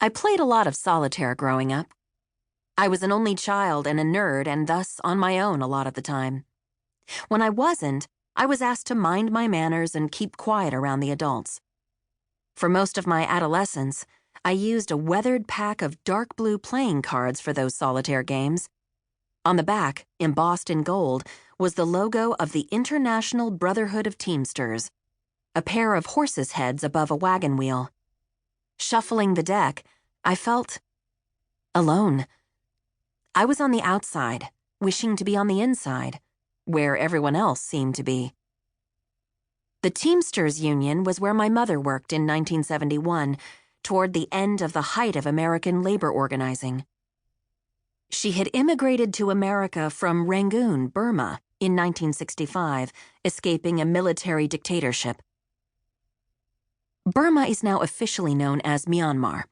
I played a lot of solitaire growing up. I was an only child and a nerd and thus on my own a lot of the time. When I wasn't, I was asked to mind my manners and keep quiet around the adults. For most of my adolescence, I used a weathered pack of dark blue playing cards for those solitaire games. On the back, embossed in gold, was the logo of the International Brotherhood of Teamsters, a pair of horses' heads above a wagon wheel. Shuffling the deck, I felt alone. I was on the outside, wishing to be on the inside, where everyone else seemed to be. The Teamsters Union was where my mother worked in 1971, toward the end of the height of American labor organizing. She had immigrated to America from Rangoon, Burma, in 1965, escaping a military dictatorship. Burma is now officially known as Myanmar.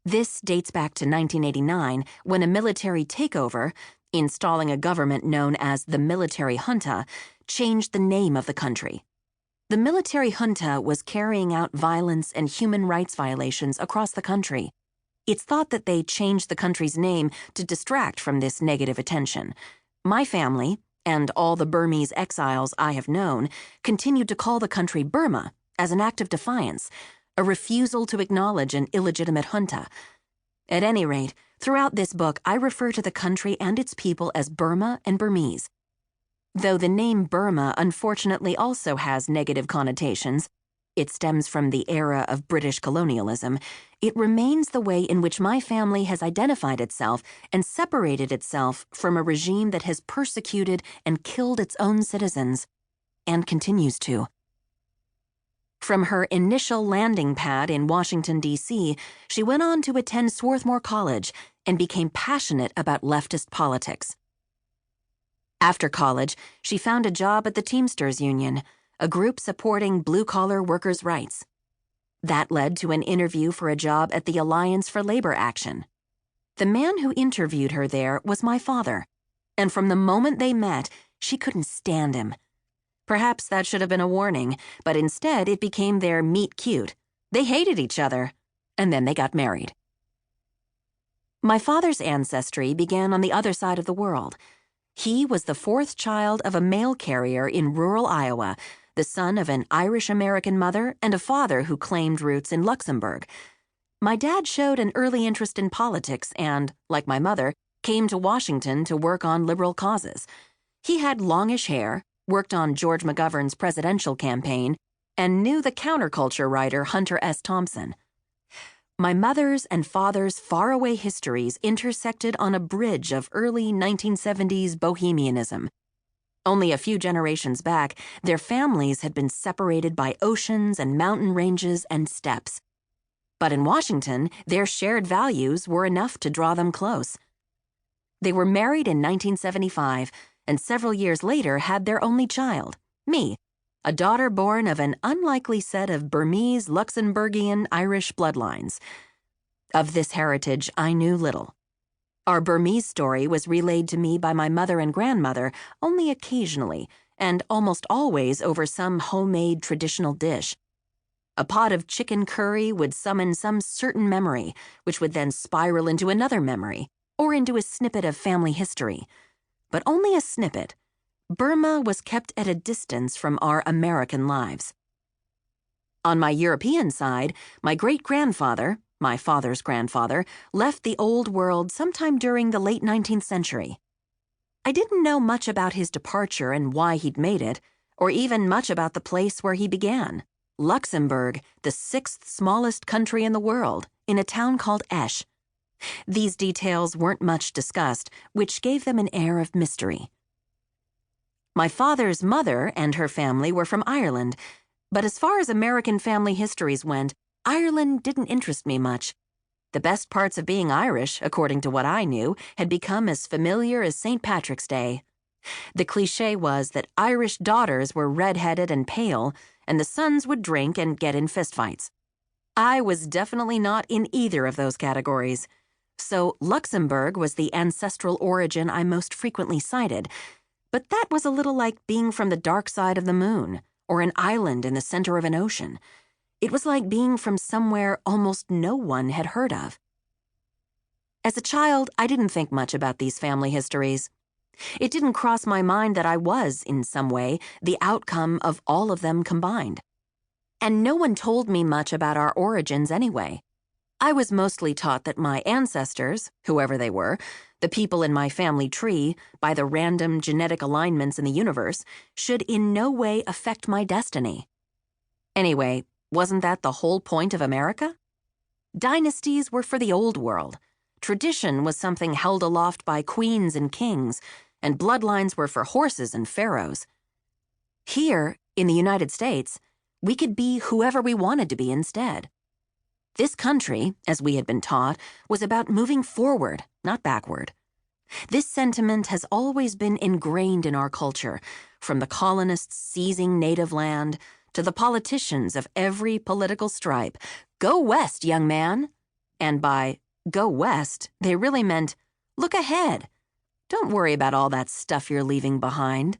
This dates back to 1989, when a military takeover, installing a government known as the military junta, changed the name of the country. The military junta was carrying out violence and human rights violations across the country. It's thought that they changed the country's name to distract from this negative attention. My family, and all the Burmese exiles I have known, continued to call the country Burma as an act of defiance, a refusal to acknowledge an illegitimate junta. At any rate, throughout this book, I refer to the country and its people as Burma and Burmese. Though the name Burma unfortunately also has negative connotations, it stems from the era of British colonialism, it remains the way in which my family has identified itself and separated itself from a regime that has persecuted and killed its own citizens, and continues to. From her initial landing pad in Washington, D.C., she went on to attend Swarthmore College and became passionate about leftist politics. After college, she found a job at the Teamsters Union, a group supporting blue-collar workers' rights. That led to an interview for a job at the Alliance for Labor Action. The man who interviewed her there was my father, and from the moment they met, she couldn't stand him. Perhaps that should have been a warning, but instead it became their meet cute. They hated each other, and then they got married. My father's ancestry began on the other side of the world. He was the fourth child of a mail carrier in rural Iowa, the son of an Irish-American mother and a father who claimed roots in Luxembourg. My dad showed an early interest in politics and, like my mother, came to Washington to work on liberal causes. He had longish hair, worked on George McGovern's presidential campaign, and knew the counterculture writer Hunter S. Thompson. My mother's and father's faraway histories intersected on a bridge of early 1970s bohemianism. Only a few generations back, their families had been separated by oceans and mountain ranges and steppes. But in Washington, their shared values were enough to draw them close. They were married in 1975, and several years later had their only child, me, a daughter born of an unlikely set of Burmese, Luxembourgian, Irish bloodlines. Of this heritage, I knew little. Our Burmese story was relayed to me by my mother and grandmother only occasionally, and almost always over some homemade traditional dish. A pot of chicken curry would summon some certain memory, which would then spiral into another memory, or into a snippet of family history. But only a snippet. Burma was kept at a distance from our American lives. On my European side, my great-grandfather, my father's grandfather, left the Old World sometime during the late 19th century. I didn't know much about his departure and why he'd made it, or even much about the place where he began, Luxembourg, the sixth smallest country in the world, in a town called Esch. These details weren't much discussed, which gave them an air of mystery. My father's mother and her family were from Ireland, but as far as American family histories went, Ireland didn't interest me much. The best parts of being Irish, according to what I knew, had become as familiar as St. Patrick's Day. The cliché was that Irish daughters were red-headed and pale, and the sons would drink and get in fistfights. I was definitely not in either of those categories. So Luxembourg was the ancestral origin I most frequently cited, but that was a little like being from the dark side of the moon, or an island in the center of an ocean. It was like being from somewhere almost no one had heard of. As a child, I didn't think much about these family histories. It didn't cross my mind that I was, in some way, the outcome of all of them combined. And no one told me much about our origins anyway. I was mostly taught that my ancestors, whoever they were, the people in my family tree, by the random genetic alignments in the universe, should in no way affect my destiny. Anyway, wasn't that the whole point of America? Dynasties were for the old world. Tradition was something held aloft by queens and kings, and bloodlines were for horses and pharaohs. Here, in the United States, we could be whoever we wanted to be instead. This country, as we had been taught, was about moving forward, not backward. This sentiment has always been ingrained in our culture, from the colonists seizing native land to the politicians of every political stripe. Go west, young man! And by go west, they really meant, look ahead. Don't worry about all that stuff you're leaving behind.